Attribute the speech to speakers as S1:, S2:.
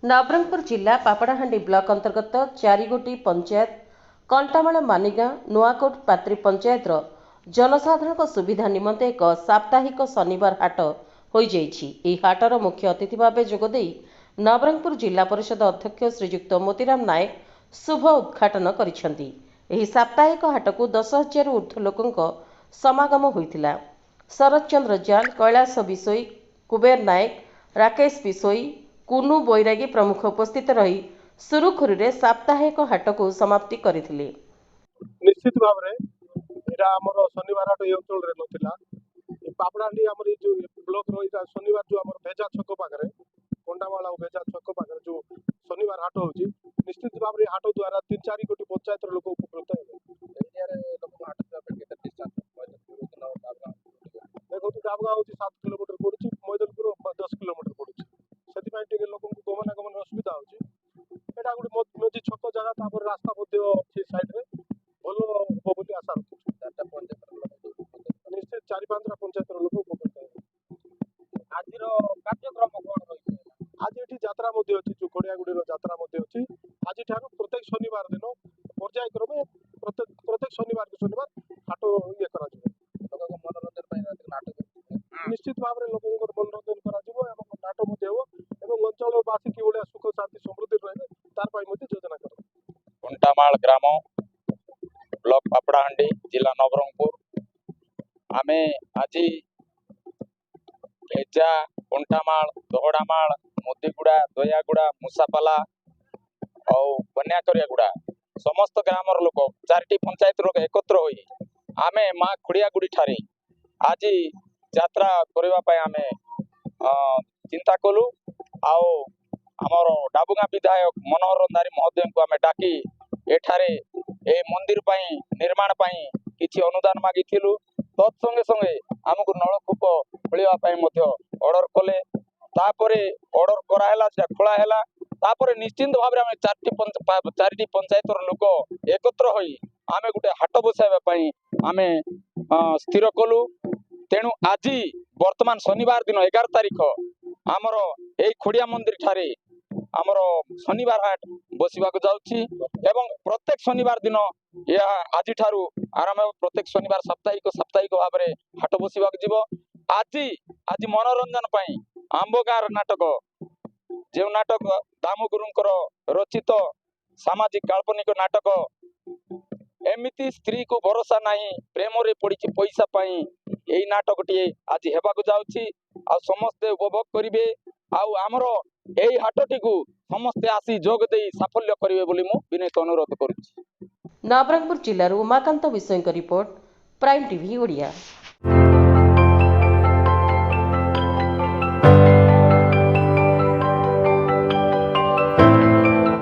S1: नवरंगपुर जिला पापड़ाहांडी ब्लॉक अंतर्गत चारिगोटी पंचायत कंटामाल मानिगाँ नुआकोट पात्री पंचायत जनसाधारण सुविधा निमंते एक साप्ताहिक शनिवार हाट हो हाटर मुख्य अतिथि भाव जोगदे नवरंगपुर जिला परिषद अध्यक्ष श्रीजुक्त मोतीराम नायक शुभ उद्घाटन करिसेंती। एही साप्ताहिक हाट को 10,000 ऊर्ध्व लोकों समागम होइतिला। शरद चंद्र जाल, कैलाश बिशोई, कुबेर नायक, राकेश बिशोई, कुनु बैरागी प्रमुख उपस्थित रही सुरुखुरी साप्ताहिक हाट को समाप्ति करथिले।
S2: निश्चित भाव में एटा हमर शनिवार हाट ए अंचल रे नथिला। पापड़ाहांडी हमर जो ब्लॉक रो इटा शनिवार जो हमर भेजा छक पाखरे कोंडामाला भेजा छक पाखरे जो शनिवार हाट होची, निश्चित भाव में हाट द्वारा 3-4 कोटी पंचायत रो लोक उपकृत हेबे। एरिया रे लोक हाट पे केते डिस्टेंस देखो तो गाबगा होची 7 किलोमीटर पड़ुची, मैदनपुर 10 किलोमीटर पड़ुची। सेति पय टिके लोक को गमनागमन असुविधा होची। एटा गुडी मझी छक जगह तापर रास्ता मध्ये अछि साइड रे भलो हो बोली आशा रखुछु। चारटा पंचायत निश्चित 4-5 पंचायत रो लोक उपकृत हेबे। आजिर कार्यक्रम कोन रही? आज एठी यात्रा मध्ये अछि, जो खड़ियागुडी रो यात्रा मध्ये अछि। आज ठारो प्रत्येक शनिवार दिन पर्यायक्रमे प्रत्येक शनिवार के शनिवार हाट ये करा जिवो। लोक मनोरंजन पय नाटक निश्चित भाव में लोक मनोरंजन करा जिवो एवं नाटक मध्ये हो एवं अंचलवासी की ओळ्या सुख शांति समृद्धि रहे तार पय मध्ये योजना करा।
S3: कंटामाल ग्राम ब्लॉक पापड़ाहांडी जिला नवरंगपुर आमे आज भेजा कंटामाल दोहड़ामाल मुदीगुड़ा दयागुड़ा मुसापाला और बन्याकरियागुड़ा समस्त ग्राम लोक 4टी पंचायत लोक एकत्र होई आमे माँ खुड़ियागुड़ी ठारे आज यात्रा करबा पय आमे चिंता कलु। आओ आमर डाबुगा विधायक मनोहर रंधारी महोदय को आमे डाकी एठारे ए मंदिर पय निर्माण पय किछि अनुदान मागिथिलु। तत्संगे संगे आमको नलकूप खोलिबा पय मध्य ऑर्डर कले, तापरे ऑर्डर कराहेला से खोला हेला। तापरे निश्चिंत भाव में आमे 4टी पंचायत लोक एकत्र होई आमे गुटे हाट बसाइबा पय आमे स्थिर कलु। तेणु आज वर्तमान शनिवार दिन 11 तारिख आमर ए खोड़िया मंदिर ठारे आमर शनिवार हाट बसिबा को जाउछि एवं प्रत्येक शनिवार दिन या आज ठारू आरंभ प्रत्येक शनिवार साप्ताहिक भाव में हाट बसिबा को जीवो। आज मनोरंजन पय आंबगार नाटक जो नाटक दामु गुरुंकर रचित सामाजिक काल्पनिक नाटक एमिति स्त्री को भरोसा नहीं प्रेम रे पड़ी पैसा पाई यही नाटक टी आज हेबाकु जाउछि आ समस्ते उपभोग करिवे। आउ आमरो एही हाटटी को समस्ते आसी जोग देई साफल्य करिवे बोली मु विनय अनुरोध करूछि।
S1: नवरंगपुर जिल्लार उमाकांत विषयक रिपोर्ट, प्राइम टीवी ओडिया।